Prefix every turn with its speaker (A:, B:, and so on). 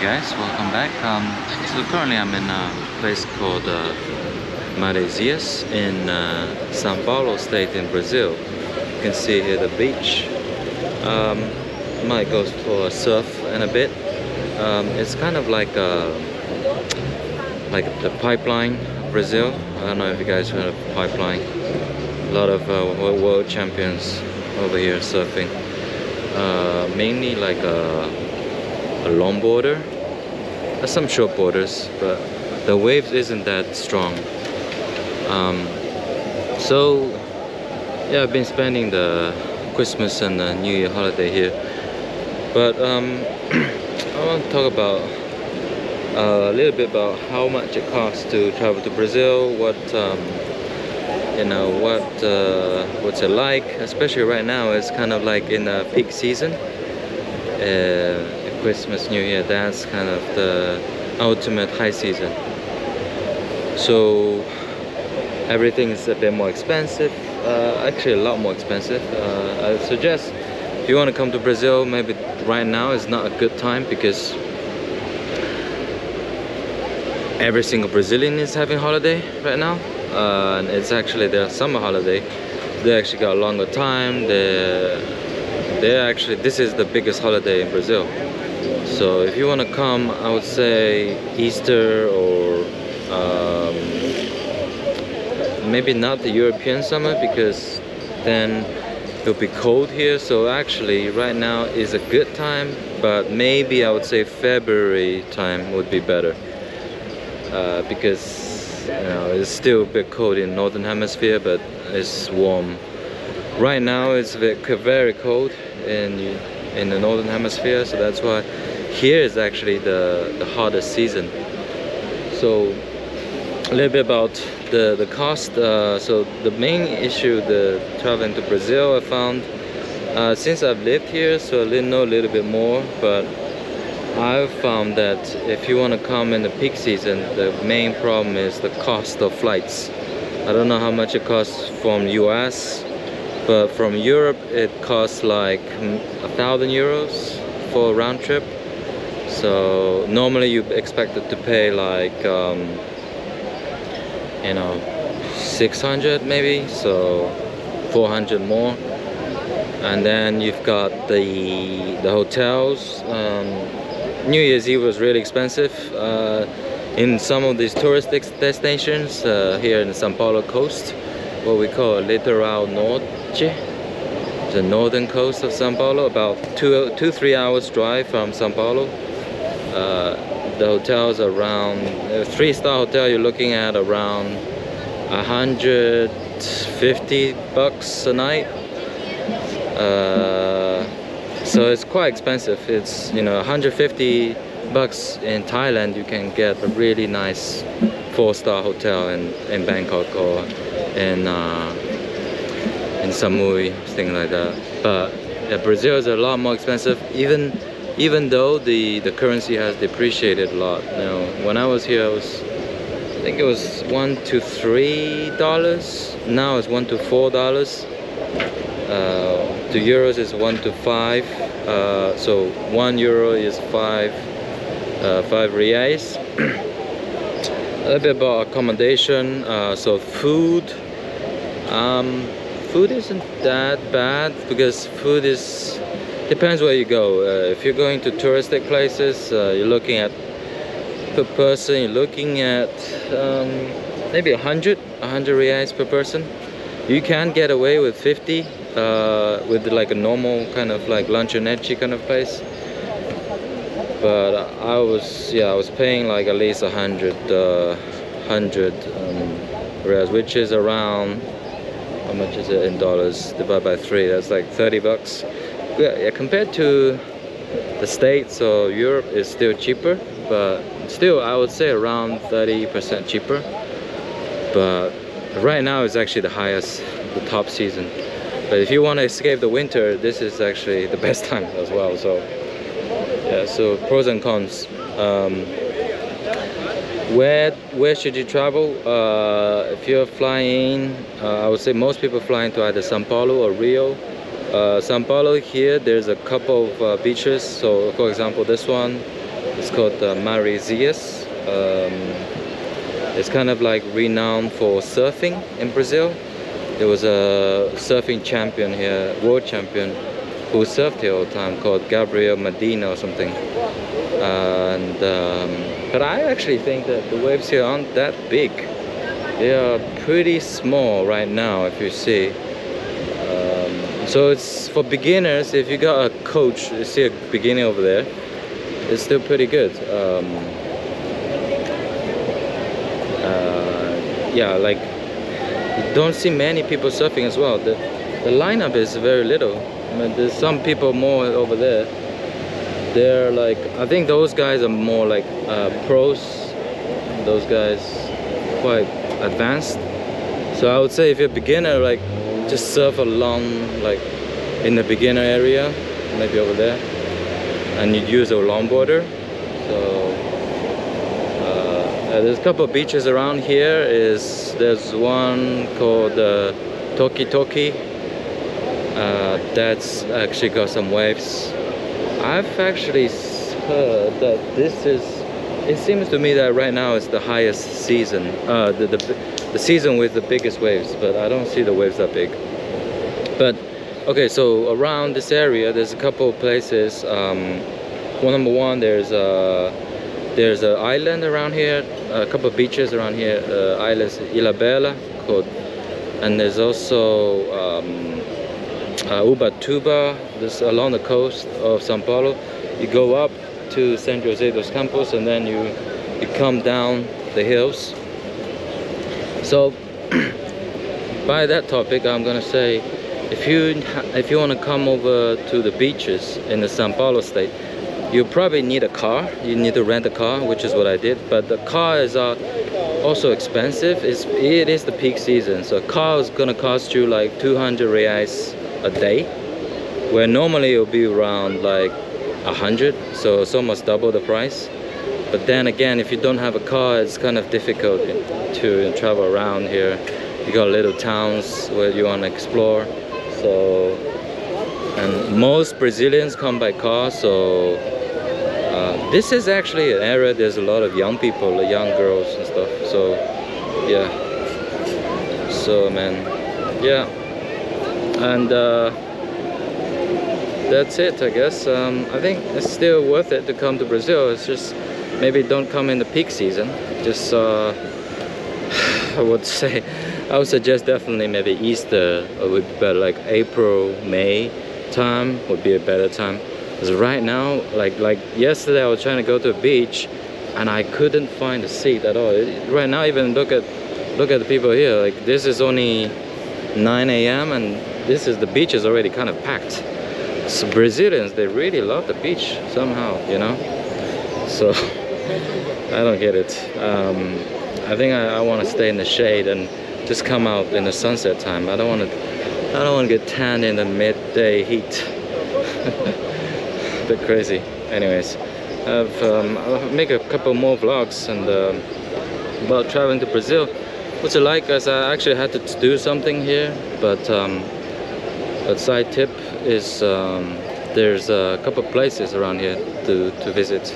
A: Guys, welcome back. So currently I'm in a place called Maresias in Sao Paulo state in Brazil. You can see here the beach. Might go for a surf in a bit. It's kind of like the pipeline Brazil. I don't know if you guys heard of pipeline. A lot of world champions over here surfing. Mainly like a longboarder. There's some short boarders, but the waves isn't that strong. So yeah, I've been spending the Christmas and the New Year holiday here. But I want to talk about a little bit about how much it costs to travel to Brazil. What what's it like? Especially right now, it's kind of like in the peak season. Christmas, New Year, that's kind of the ultimate high season. So everything is a bit more expensive, actually a lot more expensive. I suggest if you want to come to Brazil, maybe right now is not a good time because every single Brazilian is having holiday right now. And it's actually their summer holiday. They actually got a longer time. This is the biggest holiday in Brazil. So if you want to come, I would say Easter or maybe not the European summer, because then it'll be cold here. So actually right now is a good time, but maybe I would say February time would be better, because it's still a bit cold in northern hemisphere, but it's warm. Right now it's very cold in the northern hemisphere, so that's why here is actually the hottest season. So a little bit about the cost. So the main issue, the traveling to Brazil, I found since I've lived here, so I know a little bit more, but I've found that if you want to come in the peak season, the main problem is the cost of flights. I don't know how much it costs from US, but from Europe it costs like 1,000 euros for a round trip. So normally you expect it to pay like 600 maybe, so 400 more. And then you've got the hotels. New Year's Eve was really expensive in some of these touristic destinations here in the Sao Paulo Coast, what we call Littoral Norte, the northern coast of Sao Paulo, about 2-3 hours drive from Sao Paulo. The hotels around a 3-star hotel, you're looking at around 150 bucks a night. So it's quite expensive. It's 150 bucks in Thailand. You can get a really nice 4-star hotel in Bangkok or in Samui, things like that. But yeah, Brazil is a lot more expensive, even though the currency has depreciated a lot. When I was here, I think it was $1 to $3. Now it's $1 to $4. To euros is 1 to 5. So 1 euro is 5 reais. A little bit about accommodation. So food. Food isn't that bad, because food depends where you go. If you're going to touristic places, you're looking at per person. You're looking at maybe 100 reais per person. You can get away with 50 with like a normal kind of like luncheonette kind of place. But I was paying like at least 100 reais, which is around, how much is it in dollars? Divided by 3, that's like 30 bucks. Yeah, compared to the States or Europe, is still cheaper, but still I would say around 30% cheaper. But right now it's actually the top season. But if you want to escape the winter, this is actually the best time as well. So yeah, so pros and cons. Where should you travel? If you're flying, I would say most people fly into either Sao Paulo or Rio. Sao Paulo, here there's a couple of beaches. So for example, this one It's called Maresias. It's kind of like renowned for surfing in Brazil. There was a surfing champion here, world champion, who surfed here all the time, called Gabriel Medina or something. But I actually think that the waves here aren't that big. They are pretty small right now, if you see. So it's for beginners. If you got a coach, you see a beginning over there, it's still pretty good. Yeah, like you don't see many people surfing as well. The lineup is very little. I mean, there's some people more over there. They're like, I think those guys are more like pros. Those guys quite advanced. So I would say if you're a beginner, like just surf along, like in the beginner area, maybe over there, and you'd use a longboarder. So there's a couple of beaches around here. There's one called Toki Toki. That's actually got some waves. I've actually heard that this is, it seems to me that right now is the highest season, the season with the biggest waves, but I don't see the waves that big. But okay, so around this area there's a couple of places. Number one, there's an island around here, a couple of beaches around here, islands Ilha Bela called, and there's also Ubatuba. This along the coast of Sao Paulo. You go up to San Jose dos Campos and then you come down the hills. So by that topic, I'm gonna say, if you want to come over to the beaches in the Sao Paulo state, you probably need a car. You need to rent a car, which is what I did. But the cars are also expensive. It is the peak season, so a car is gonna cost you like 200 reais a day, where normally it will be around like 100. So it's almost double the price. But then again, if you don't have a car, it's kind of difficult to travel around here. You got little towns where you want to explore. So, and most Brazilians come by car. So this is actually an area there's a lot of young people, young girls and stuff. So yeah. So man, yeah. And that's it, I guess. I think it's still worth it to come to Brazil. It's just maybe don't come in the peak season. Just I would suggest definitely maybe Easter would be better, like April, May time would be a better time. Because right now, like yesterday, I was trying to go to a beach and I couldn't find a seat at all. Right now, even look at the people here. Like this is only 9 a.m. and the beach is already kind of packed. So Brazilians, they really love the beach somehow, you know. So I don't get it. I think I want to stay in the shade and just come out in the sunset time. I don't want to get tan in the midday heat. A bit crazy. Anyways, I'll make a couple more vlogs and about traveling to Brazil. What's it like? As I actually had to do something here, but side tip is there's a couple places around here to visit.